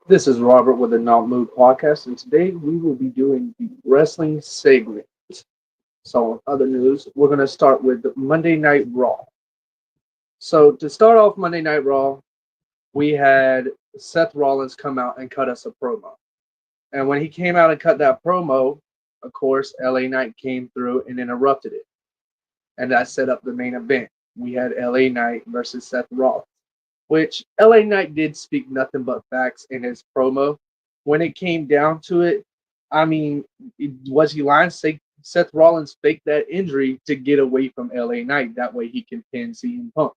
This is Robert with the Not Mood podcast, and today we will be doing the wrestling segment. So, other news, we're going to start with Monday Night Raw. So, to start off Monday Night Raw, we had Seth Rollins come out and cut us a promo. And when he came out and cut that promo, of course, LA Knight came through and interrupted it. And that set up the main event. We had LA Knight versus Seth Rollins, which LA Knight did speak nothing but facts in his promo. When it came down to it, I mean, was he lying? Say Seth Rollins faked that injury to get away from LA Knight. That way he can pin CM Punk.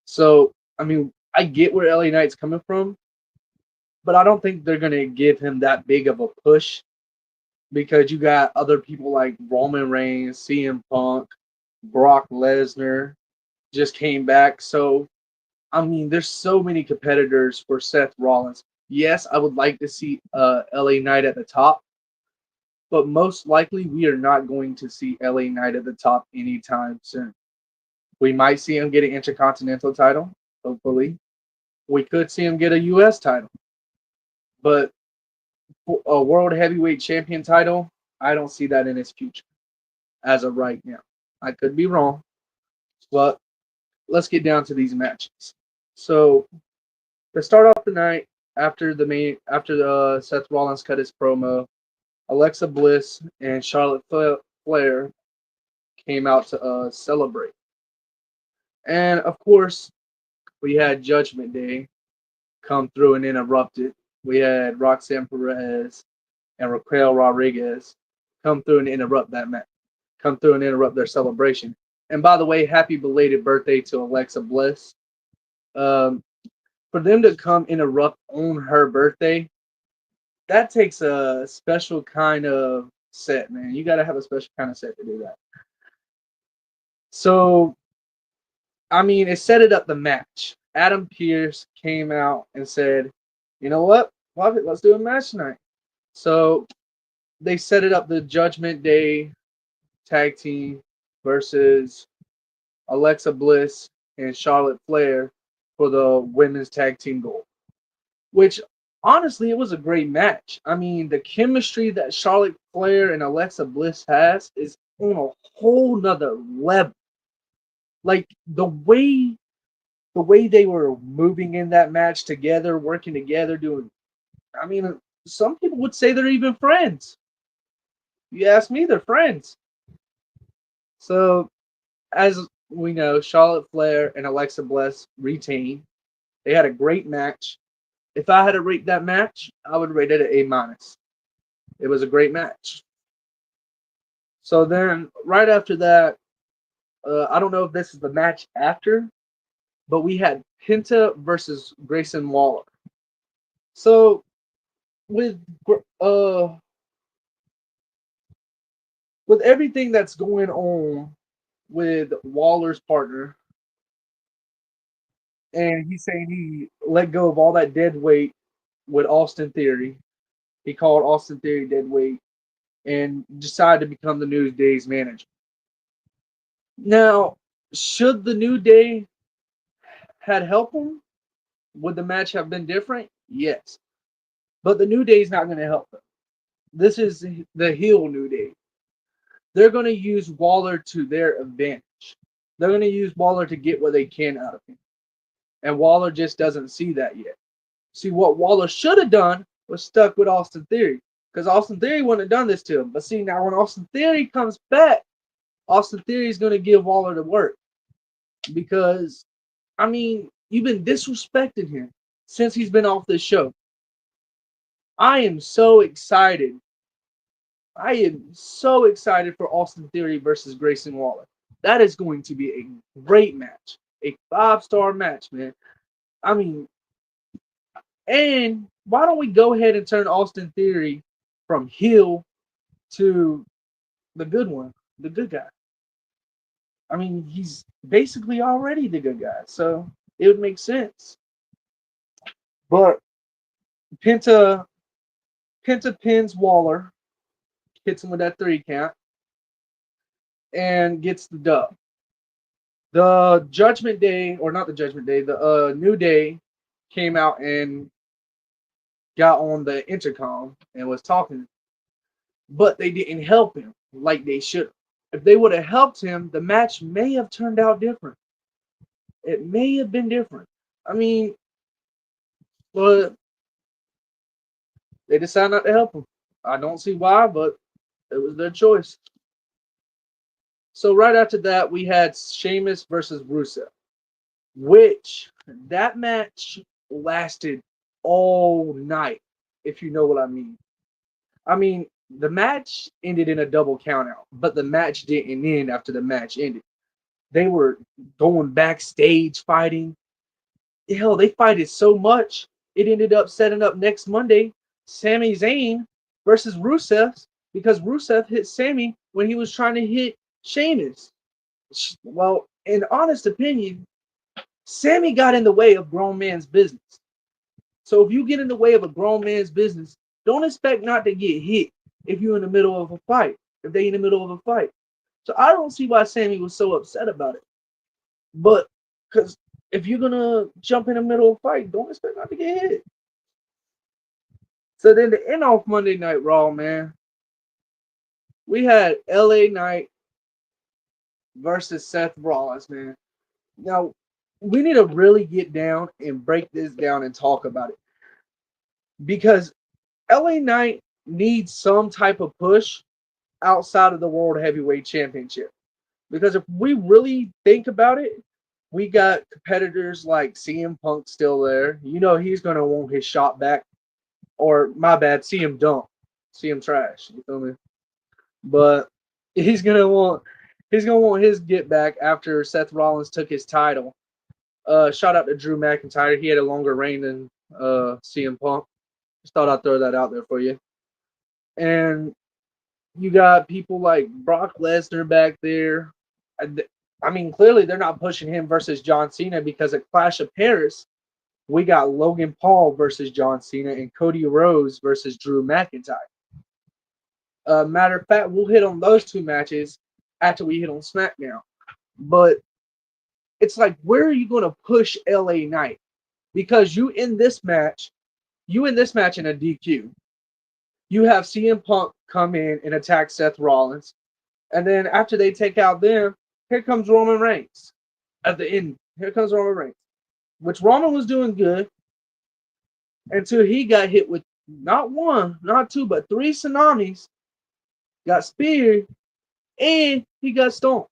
So, I mean, I get where LA Knight's coming from, but I don't think they're going to give him that big of a push because you got other people like Roman Reigns, CM Punk, Brock Lesnar just came back. So, I mean, there's so many competitors for Seth Rollins. Yes, I would like to see LA Knight at the top, but most likely we are not going to see LA Knight at the top anytime soon. We might see him get an Intercontinental title, hopefully. We could see him get a US title, but a World Heavyweight Champion title, I don't see that in his future as of right now. I could be wrong, but let's get down to these matches. So to start off the night, after Seth Rollins cut his promo, Alexa Bliss and Charlotte Flair came out to celebrate, and of course we had Judgment Day come through and interrupt it. We had Roxanne Perez and Raquel Rodriguez come through and interrupt that match, come through and interrupt their celebration. And by the way, happy belated birthday to Alexa Bliss. Um, for them to come interrupt on her birthday, that takes a special kind of set, man. You got to have a special kind of set to do that. So, I mean, it set it up the match. Adam Pearce came out and said, you know what? Love it. Let's do a match tonight. So, they set it up the Judgment Day tag team versus Alexa Bliss and Charlotte Flair for the women's tag team gold, which honestly, it was a great match. I mean, the chemistry that Charlotte Flair and Alexa Bliss has is on a whole nother level. Like the way they were moving in that match together, working together, doing. I mean, some people would say they're even friends. You ask me, they're friends. So, as we know, Charlotte Flair and Alexa Bliss retain. They had a great match. If I had to rate that match, I would rate it an A minus. It was a great match. So then, right after that, I don't know if this is the match after, but we had Penta versus Grayson Waller. So with uh with everything that's going on with Waller's partner, and he's saying he let go of all that dead weight with Austin Theory. He called Austin Theory dead weight and decided to become the New Day's manager. Now, should the New Day had helped him, would the match have been different? Yes. But the New Day is not going to help them. This is the heel New Day. They're going to use Waller to their advantage. They're going to use Waller to get what they can out of him. And Waller just doesn't see that yet. See, what Waller should have done was stuck with Austin Theory. Because Austin Theory wouldn't have done this to him. But see, now when Austin Theory comes back, Austin Theory is going to give Waller the work. Because, I mean, you've been disrespecting him since he's been off this show. I am so excited. I am so excited for Austin Theory versus Grayson Waller. That is going to be a great match. A 5-star match, man. I mean, and why don't we go ahead and turn Austin Theory from heel to the good one, the good guy? I mean, he's basically already the good guy, so it would make sense. But Penta Penta pins Waller, hits him with that 3 count, and gets the dub. The Judgment Day, or not the Judgment Day, the New Day came out and got on the intercom and was talking, but they didn't help him like they should. If they would have helped him, the match may have turned out different. It may have been different. I mean, but they decided not to help him. I don't see why, but it was their choice. So right after that, we had Sheamus versus Rusev, which that match lasted all night, if you know what I mean. I mean, the match ended in a double countout, but the match didn't end after the match ended. They were going backstage fighting. Hell, they fighted so much, it ended up setting up next Monday Sami Zayn versus Rusev because Rusev hit Sami when he was trying to hit Sheamus. Well, in honest opinion, Sammy got in the way of grown man's business. So if you get in the way of a grown man's business, don't expect not to get hit if you're in the middle of a fight. If they in the middle of a fight. So I don't see why Sammy was so upset about it. But because if you're gonna jump in the middle of a fight, don't expect not to get hit. So then to end off Monday Night Raw, man, we had LA Knight versus Seth Rollins, man. Now we need to really get down and break this down and talk about it because LA Knight needs some type of push outside of the World Heavyweight Championship. Because if we really think about it, we got competitors like CM Punk still there. You know he's gonna want his shot back. Or my bad, CM Dunk. CM Trash. You feel me? But he's gonna want his get back after Seth Rollins took his title. Shout out to Drew McIntyre. He had a longer reign than CM Punk. Just thought I'd throw that out there for you. And you got people like Brock Lesnar back there. I mean, clearly they're not pushing him versus John Cena because at Clash of Paris, we got Logan Paul versus John Cena and Cody Rhodes versus Drew McIntyre. Matter of fact, we'll hit on those two matches after we hit on SmackDown. But it's like, where are you going to push LA Knight? Because you in this match in a DQ. You have CM Punk come in and attack Seth Rollins. And then after they take out them, here comes Roman Reigns. At the end, here comes Roman Reigns. Which Roman was doing good until he got hit with not one, not two, but three tsunamis, got speared, and he got stoned.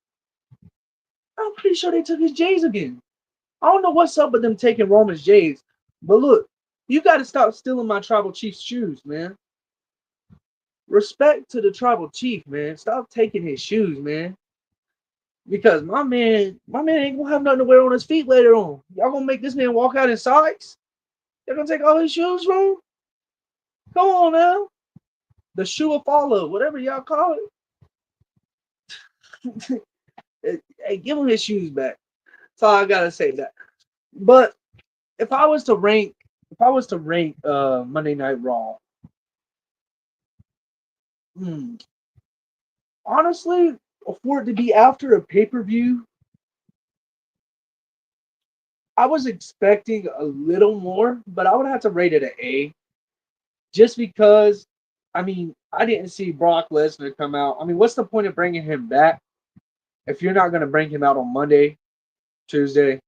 I'm pretty sure they took his J's again. I don't know what's up with them taking Roman's J's. But look, you got to stop stealing my tribal chief's shoes, man. Respect to the tribal chief, man. Stop taking his shoes, man. Because my man ain't gonna have nothing to wear on his feet later on. Y'all gonna make this man walk out in socks? Y'all gonna take all his shoes from him? Come on now. The shoe of follow, whatever y'all call it. Hey, give him his shoes back. That's all I gotta say that. But if I was to rank Monday Night Raw, hmm, honestly, for it to be after a pay-per-view, I was expecting a little more, but I would have to rate it an A. Just because, I mean, I didn't see Brock Lesnar come out. I mean, what's the point of bringing him back if you're not going to bring him out on Monday, Tuesday,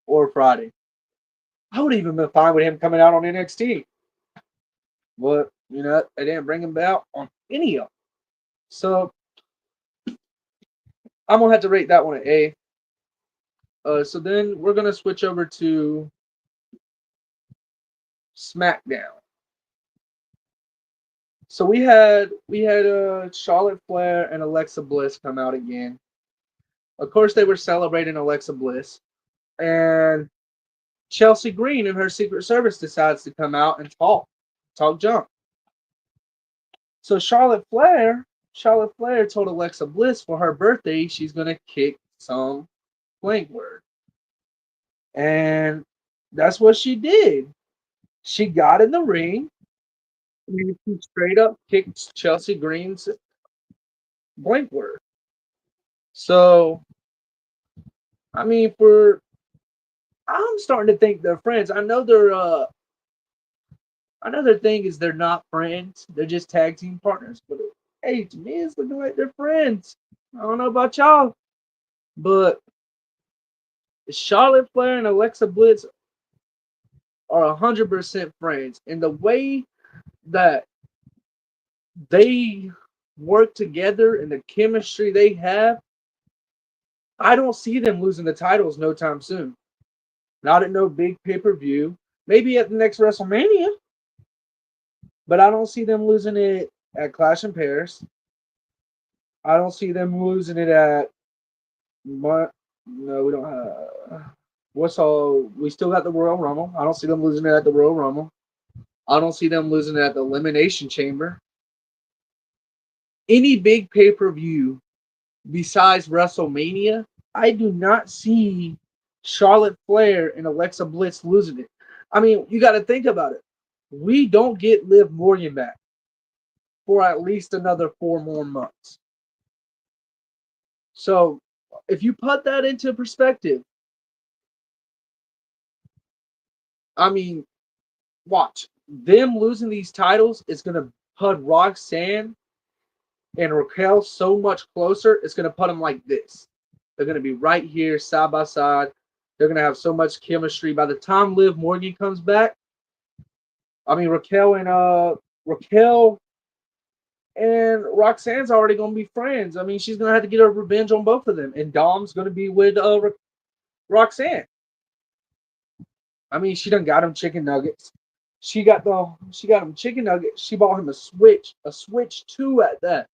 or Friday? I would even been fine with him coming out on NXT. But, you know, they didn't bring him out on any of them. So I'm going to have to rate that one an A. So then we're going to switch over to SmackDown. So we had Charlotte Flair and Alexa Bliss come out again. Of course, they were celebrating Alexa Bliss, and Chelsea Green and her Secret Service decides to come out and talk junk. So Charlotte Flair told Alexa Bliss for her birthday she's gonna kick some blank word, and that's what she did. She got in the ring and she straight up kicked Chelsea Green's blank word. So I mean, for I'm starting to think they're friends. Another thing is they're not friends. They're just tag team partners. But hey, to me, it's looking like they're friends. I don't know about y'all, but Charlotte Flair and Alexa Bliss are 100% friends. And the way that they work together and the chemistry they have, I don't see them losing the titles no time soon. Not at no big pay per view. Maybe at the next WrestleMania, but I don't see them losing it at Clash in Paris. I don't see them losing it at. No, we don't have. What's all? We still got the Royal Rumble. I don't see them losing it at the Royal Rumble. I don't see them losing it at the Elimination Chamber. Any big pay per view besides WrestleMania, I do not see Charlotte Flair and Alexa Bliss losing it. I mean, you got to think about it. We don't get Liv Morgan back for at least another 4 more months. So, if you put that into perspective, I mean, watch them losing these titles is going to put Roxanne and Raquel so much closer. It's going to put them like this. They're going to be right here, side by side. They're going to have so much chemistry. By the time Liv Morgan comes back, I mean Raquel and Roxanne's already going to be friends. I mean, she's going to have to get her revenge on both of them, and Dom's going to be with Roxanne. I mean, she done got him chicken nuggets. She got him chicken nuggets. She bought him a Switch 2 at that.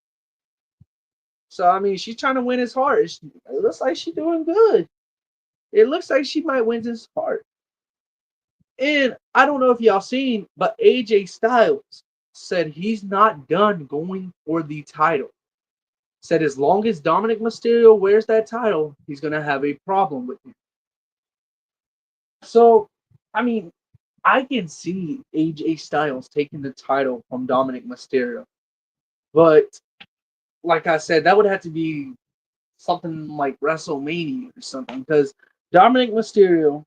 So I mean, she's trying to win his heart. It looks like she's doing good. It looks like she might win his heart. And I don't know if y'all seen, but AJ Styles said he's not done going for the title. Said as long as Dominic Mysterio wears that title, he's gonna have a problem with him. So, I mean, I can see AJ Styles taking the title from Dominic Mysterio, but like I said, that would have to be something like WrestleMania or something because Dominic Mysterio.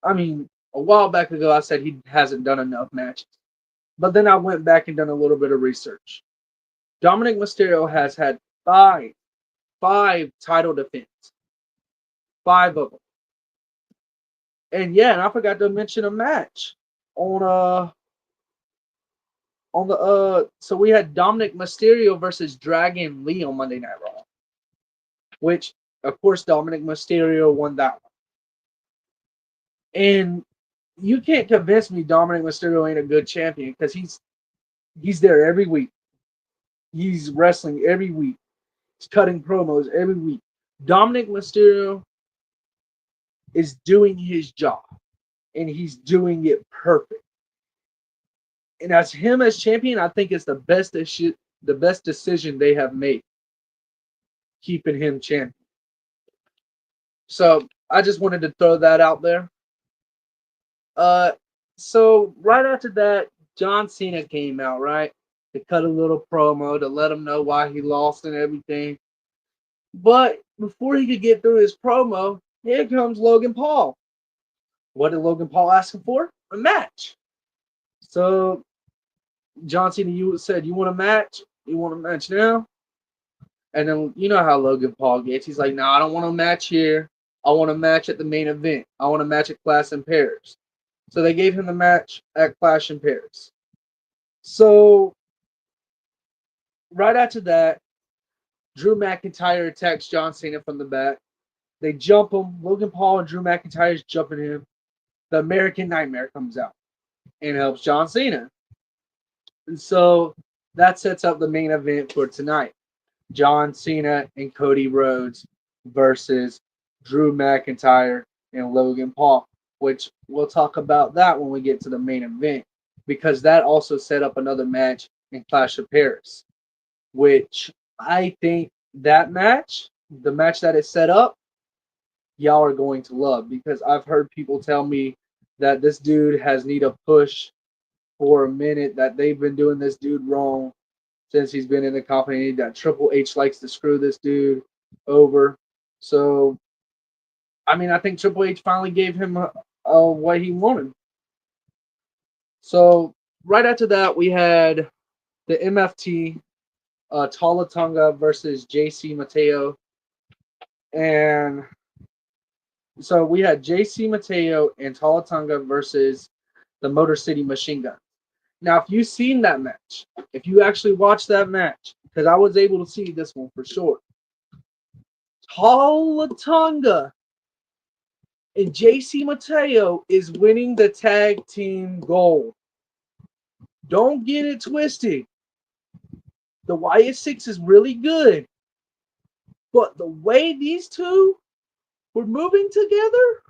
I mean, a while back ago, I said he hasn't done enough matches, but then I went back and done a little bit of research. Dominic Mysterio has had five title defenses, five of them, and yeah, and I forgot to mention a match on the so we had Dominic Mysterio versus Dragon Lee on Monday Night Raw, which of course Dominic Mysterio won that one. And you can't convince me Dominic Mysterio ain't a good champion because he's there every week. He's wrestling every week. He's cutting promos every week. Dominic Mysterio is doing his job and he's doing it perfect. And as him as champion, I think it's the best decision they have made, keeping him champion. So I just wanted to throw that out there. Uh, so right after that, John Cena came out, right? To cut a little promo to let him know why he lost and everything. But before he could get through his promo, here comes Logan Paul. What did Logan Paul ask him for? A match. So John Cena, you said you want a match? You want a match now? And then you know how Logan Paul gets. He's like, no, I don't want a match here. I want a match at the main event. I want a match at Clash in Paris. So they gave him the match at Clash in Paris. So right after that, Drew McIntyre attacks John Cena from the back. They jump him. Logan Paul and Drew McIntyre's jumping him. The American Nightmare comes out and helps John Cena. And so that sets up the main event for tonight. John Cena and Cody Rhodes versus Drew McIntyre and Logan Paul, which we'll talk about that when we get to the main event because that also set up another match in Clash of Paris, which I think that match, the match that is set up, y'all are going to love because I've heard people tell me that this dude has need a push for a minute, that they've been doing this dude wrong since he's been in the company, that Triple H likes to screw this dude over. So, I mean, I think Triple H finally gave him what he wanted. So right after that, we had the MFT Talatunga versus JC Mateo, and so we had JC Mateo and Talatunga versus the Motor City Machine Guns. Now, if you've seen that match, if you actually watched that match, because I was able to see this one for sure, Talatunga and JC Mateo is winning the tag team gold. Don't get it twisted. The YS6 is really good, but the way these two were moving together,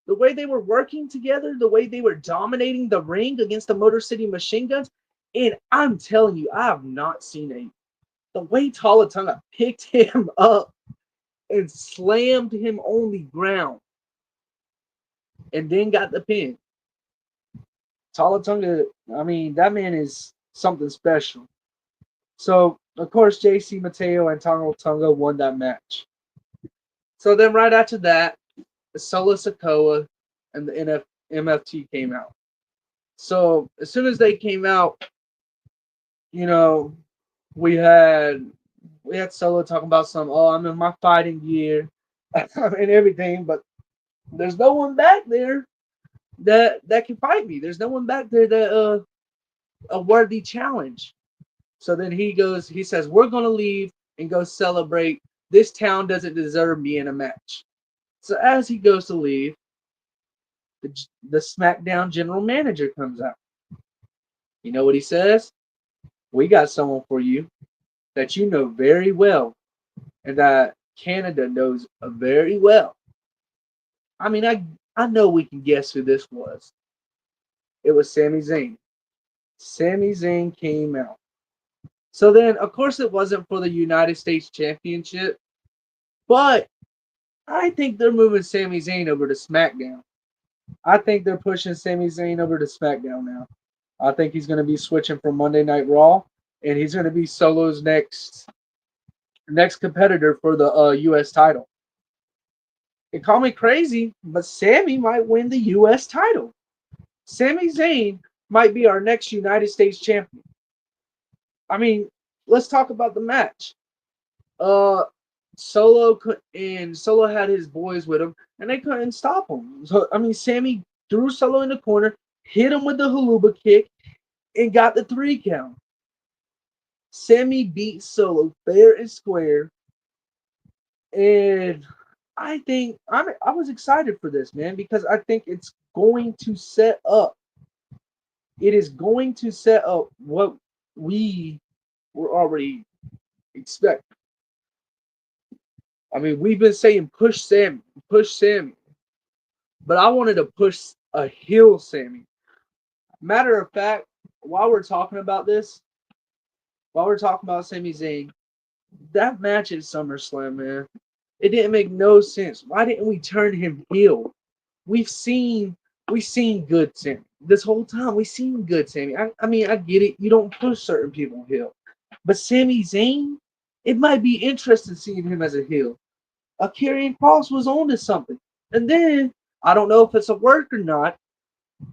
the way they were working together, the way they were dominating the ring against the Motor City Machine Guns, and I'm telling you, I have not seen the way Talatunga picked him up and slammed him on the ground and then got the pin. Talatunga, I mean, that man is something special. So, of course, JC Mateo and Talatunga won that match. So then right after that, Solo Sokoa and the MFT came out. So as soon as they came out, you know, we had we had Solo talking about some, oh, I'm in my fighting gear and everything, but there's no one back there that can fight me. There's no one back there that a worthy challenge. So then he says, we're gonna leave and go celebrate. This town doesn't deserve me in a match. So as he goes to leave, the SmackDown general manager comes out. You know what he says? We got someone for you that you know very well and that Canada knows very well. I mean, I know we can guess who this was. It was Sami Zayn. Sami Zayn came out. So then, of course, it wasn't for the United States Championship, but I think they're moving Sami Zayn over to SmackDown. I think they're pushing Sami Zayn over to SmackDown now. I think he's going to be switching from Monday Night Raw, and he's going to be Solo's next competitor for the U.S. title. And call me crazy, but Sami might win the U.S. title. Sami Zayn might be our next United States champion. I mean, let's talk about the match. Uh, Solo had his boys with him, and they couldn't stop him. So I mean, Sami threw Solo in the corner, hit him with the haluba kick, and got the 3 count. Sami beat Solo fair and square, and I was excited for this, man, because I think it's going to set up. It is going to set up what we were already expecting. I mean, we've been saying push Sami, but I wanted to push a heel Sami. Matter of fact, while we're talking about this, while we're talking about Sami Zayn, that match at SummerSlam, man, it didn't make no sense. Why didn't we turn him heel? We've seen we've seen good Sami. This whole time we've seen good Sami. I mean, I get it. You don't push certain people heel. But Sami Zayn, it might be interesting seeing him as a heel. Karrion Cross was on to something. And then, I don't know if it's a work or not,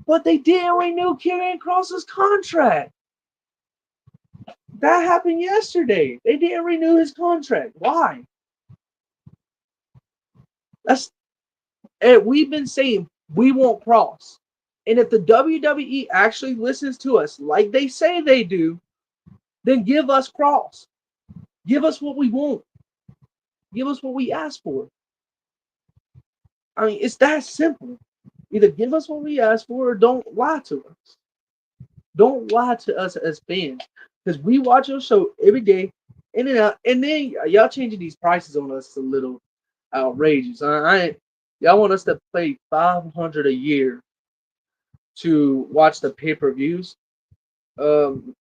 but they didn't renew Karrion Cross's contract. That happened yesterday. They didn't renew his contract. Why? That's And we've been saying we want Cross. And if the WWE actually listens to us like they say they do, then give us Cross. Give us what we want. Give us what we ask for. I mean, it's that simple. Either give us what we ask for or don't lie to us. Don't lie to us as fans. Because we watch your show every day in and out. And then y'all changing these prices on us a little outrageous. Y'all want us to pay $500 a year to watch the pay-per-views. Um,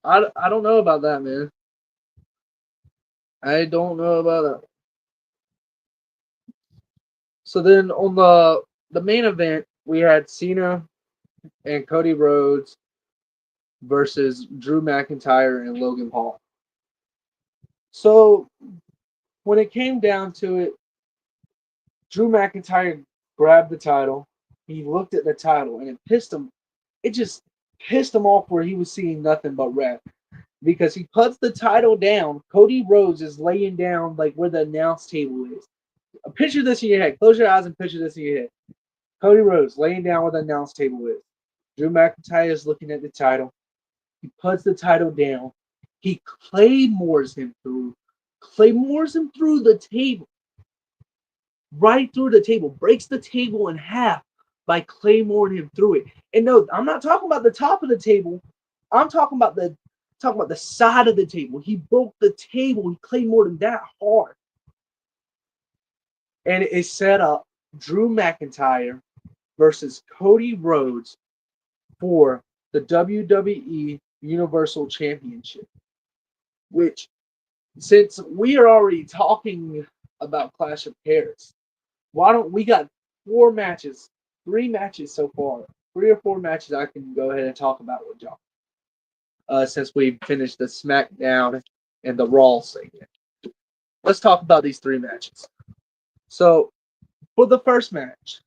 I don't know about that, man. I don't know about that. So then on the main event, we had Cena and Cody Rhodes versus Drew McIntyre and Logan Paul. So when it came down to it, Drew McIntyre grabbed the title. he looked at the title and it pissed him. It just pissed him off where he was seeing nothing but red because he puts the title down. Cody Rhodes is laying down like where the announce table is. Picture this in your head. Close your eyes and picture this in your head. Cody Rhodes laying down where the announce table is. Drew McIntyre is looking at the title. He puts the title down. He claymores him through the table, right through the table, breaks the table in half by claymoring him through it. And no, I'm not talking about the top of the table. I'm talking about the side of the table. He broke the table. He claymored him that hard, and it set up Drew McIntyre versus Cody Rhodes for the WWE Universal Championship. Which, since we are already talking about Clash of Paris, why don't we got 4 matches, 3 matches so far, 3 or 4 matches I can go ahead and talk about with y'all. Since we finished the SmackDown and the Raw segment, let's talk about these 3 matches. So for the first match,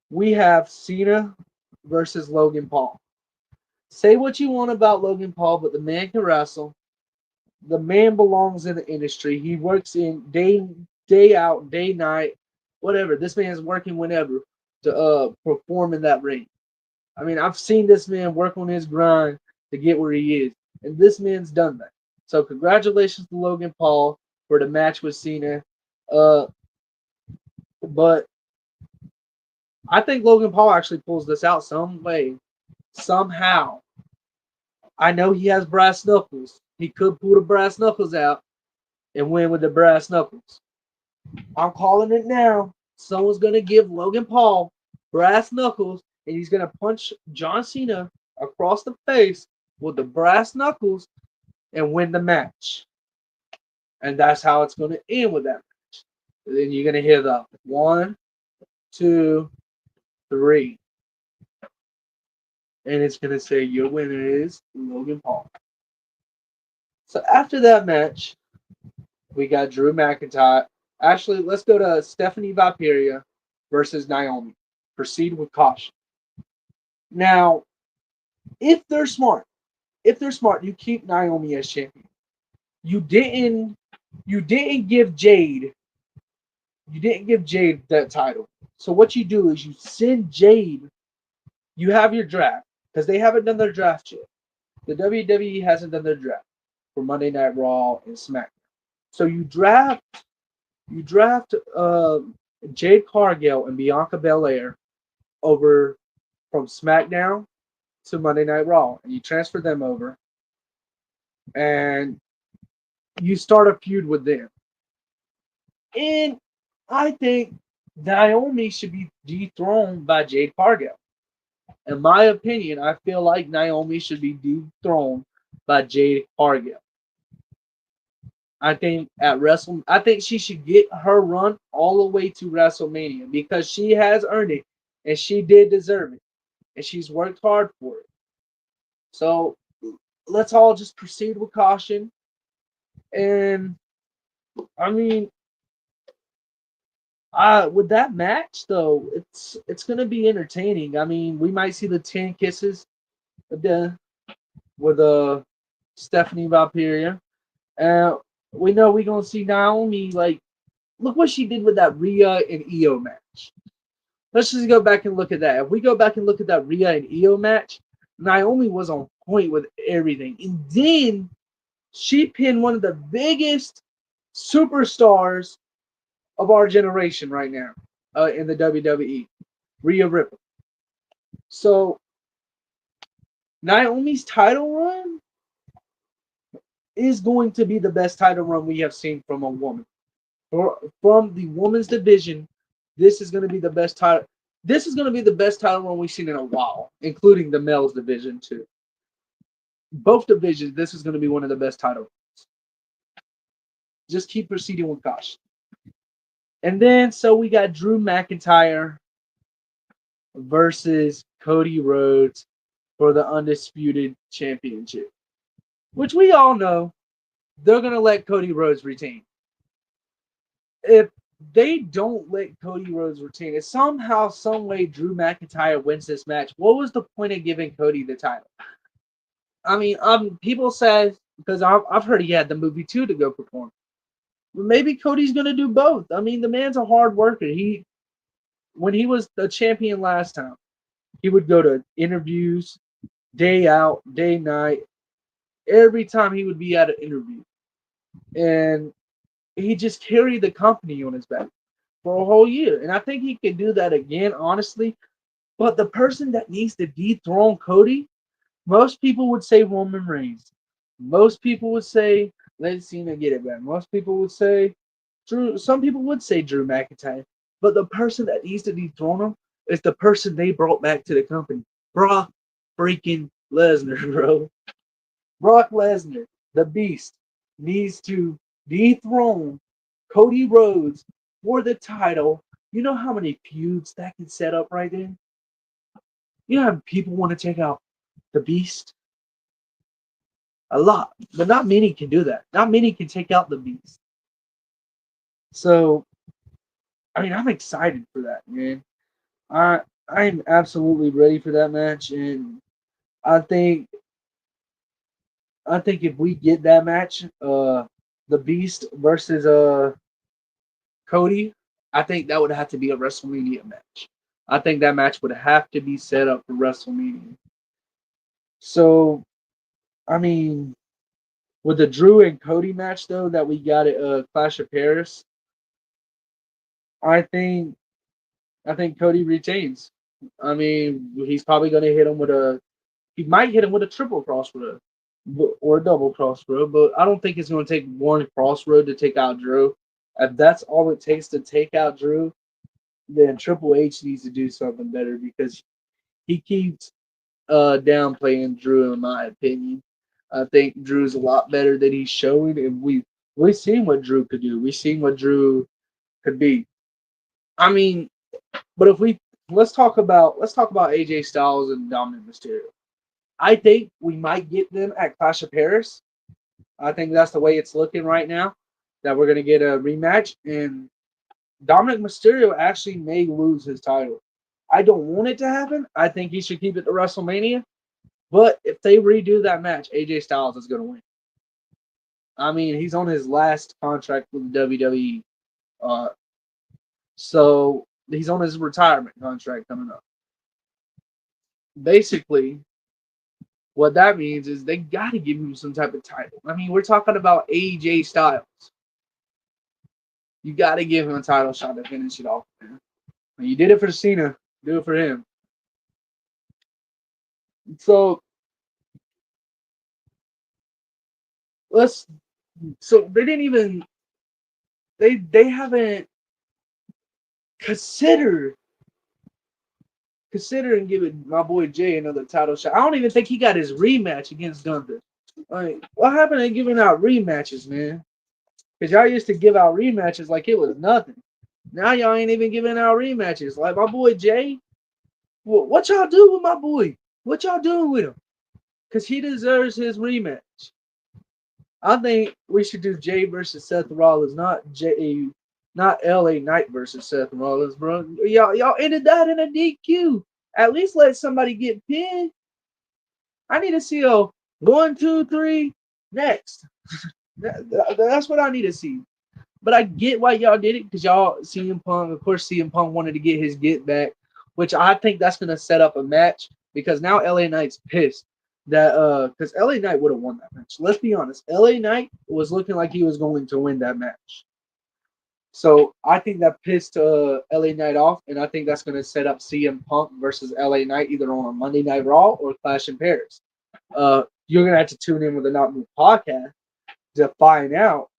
we have Cena versus Logan Paul. Say what you want about Logan Paul, but the man can wrestle. The man belongs in the industry. He works in day out, day night, whatever. This man is working whenever to perform in that ring. I mean, I've seen this man work on his grind to get where he is, and this man's done that. So congratulations to Logan Paul for the match with Cena. But I think Logan Paul actually pulls this out some way, somehow. I know he has brass knuckles. He could pull the brass knuckles out and win with the brass knuckles. I'm calling it now. Someone's going to give Logan Paul brass knuckles, and he's going to punch John Cena across the face with the brass knuckles and win the match. And that's how it's going to end with that match. And then you're going to hear the 1, 2, 3. And it's going to say your winner is Logan Paul. So after that match, we got Drew McIntyre. Actually, let's go to Stephanie Valkyria versus Naomi. Proceed with caution. Now, if they're smart, you keep Naomi as champion. You didn't give Jade that title. So what you do is you send Jade. You have your draft because they haven't done their draft yet. The WWE hasn't done their draft for Monday Night Raw and SmackDown. So you draft Jade Cargill and Bianca Belair over from SmackDown to Monday Night Raw, and you transfer them over, and you start a feud with them. And I think Naomi should be dethroned by Jade Cargill. In my opinion, I feel like Naomi should be dethroned by Jade Cargill. I think I think she should get her run all the way to WrestleMania because she has earned it and she did deserve it and she's worked hard for it. So let's all just proceed with caution. And I mean, with that match though, it's gonna be entertaining. I mean, we might see the 10 kisses with Stephanie Valkyria. We know we're gonna see Naomi. Like, look what she did with that Rhea and Io match. Let's just go back and look at that. If we go back and look at that Rhea and Io match, Naomi was on point with everything, and then she pinned one of the biggest superstars of our generation right now in the WWE, Rhea Ripley. So Naomi's title run is going to be the best title run we have seen from a woman. From the women's division, this is going to be the best title. This is going to be the best title run we've seen in a while, including the males division too. Both divisions, this is going to be one of the best title runs. Just keep proceeding with caution. And then, so we got Drew McIntyre versus Cody Rhodes for the Undisputed Championship, which we all know they're going to let Cody Rhodes retain. If they don't let Cody Rhodes retain it. Somehow, some way, Drew McIntyre wins this match. What was the point of giving Cody the title? I mean, people say because I've heard he had the movie too to go perform. Maybe Cody's gonna do both. I mean, the man's a hard worker. When he was the champion last time, he would go to interviews, day out, day night. Every time he would be at an interview, and he just carried the company on his back for a whole year. And I think he could do that again, honestly. But the person that needs to dethrone Cody, most people would say Roman Reigns. Most people would say, let's see him get it back. Most people would say Drew. Some people would say Drew McIntyre. But the person that needs to dethrone him is the person they brought back to the company. Brock freaking Lesnar, bro. Brock Lesnar, the beast, needs to dethrone Cody Rhodes for the title. You know how many feuds that can set up right there? You know how people want to take out the beast? A lot. But not many can do that. Not many can take out the beast. So, I mean, I'm excited for that, man. I'm absolutely ready for that match, and I think I think if we get that match, the Beast versus Cody, I think that would have to be a WrestleMania match. I think that match would have to be set up for WrestleMania. So, I mean, with the Drew and Cody match though that we got at Clash of Paris, I think I think Cody retains. I mean, he's probably going to hit him with a. He might hit him with a triple crossroad or a double crossroad, but I don't think it's going to take one crossroad to take out Drew. If that's all it takes to take out Drew, then Triple H needs to do something better because he keeps downplaying Drew, in my opinion. I think Drew's a lot better than he's showing, and we've seen what Drew could do. We've seen what Drew could be. I mean, but if we let's talk about AJ Styles and Dominic Mysterio. I think we might get them at Clash of Paris. I think that's the way it's looking right now. That we're gonna get a rematch, and Dominic Mysterio actually may lose his title. I don't want it to happen. I think he should keep it to WrestleMania. But if they redo that match, AJ Styles is gonna win. I mean, he's on his last contract with the WWE, uh, so he's on his retirement contract coming up. Basically, what that means is they got to give him some type of title. I mean, we're talking about AJ Styles. You got to give him a title shot to finish it off, man. When you did it for Cena, do it for him. So let's. So they didn't even. They haven't considered considering giving my boy Jay another title shot. I don't even think he got his rematch against Gunther. Like, what happened to giving out rematches, man? Because y'all used to give out rematches like it was nothing. Now y'all ain't even giving out rematches. Like my boy Jay, what y'all do with my boy? What y'all doing with him? Because he deserves his rematch. I think we should do Jay versus Seth Rollins, not LA Knight versus Seth Rollins, bro. Y'all ended that in a DQ. At least let somebody get pinned. I need to see a 1, 2, 3 next. That's what I need to see. But I get why y'all did it because y'all CM Punk, of course, CM Punk wanted to get his get back, which I think that's gonna set up a match because now LA Knight's pissed that because LA Knight would have won that match. Let's be honest, LA Knight was looking like he was going to win that match. So I think that pissed LA Knight off, and I think that's gonna set up CM Punk versus LA Knight either on a Monday Night Raw or Clash in Paris. You're gonna have to tune in with the Not Move podcast to find out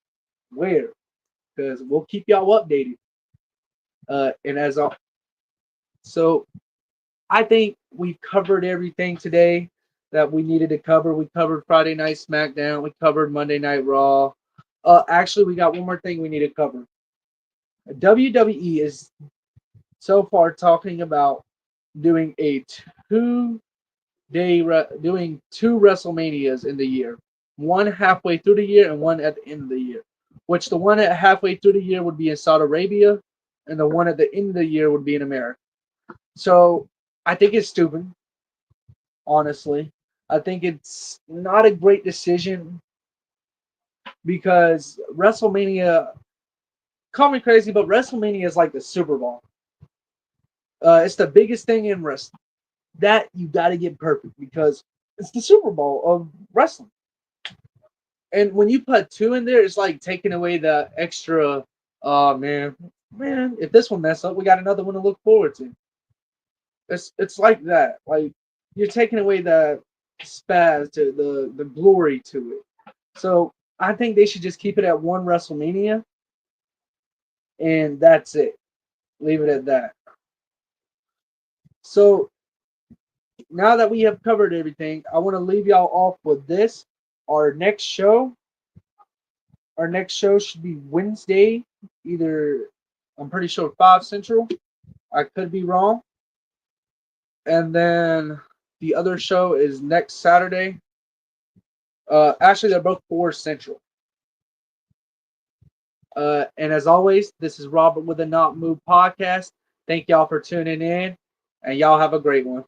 where because we'll keep y'all updated. And as all, so I think we covered everything today that we needed to cover. We covered Friday Night SmackDown. We covered Monday Night Raw. Actually, we got one more thing we need to cover. WWE is so far talking about doing a 2 day doing 2 WrestleManias in the year, one halfway through the year and one at the end of the year. which the one at halfway through the year would be in Saudi Arabia, and the one at the end of the year would be in America. So I think it's stupid, honestly. I think it's not a great decision because WrestleMania, call me crazy, but WrestleMania is like the Super Bowl. It's the biggest thing in wrestling. That you got to get perfect because it's the Super Bowl of wrestling. And when you put two in there, it's like taking away the extra. Oh man, if this one mess up, we got another one to look forward to. It's like that. Like you're taking away the spaz to the glory to it. So I think they should just keep it at one WrestleMania, and that's it. Leave it at that. So now that we have covered everything, I want to leave y'all off with this. Our next show, our next show should be Wednesday, either I'm pretty sure 5 Central. I could be wrong. And then the other show is next Saturday. Actually, they're both 4 Central. And as always, this is Robert with the Not Move podcast. Thank y'all for tuning in, and y'all have a great one.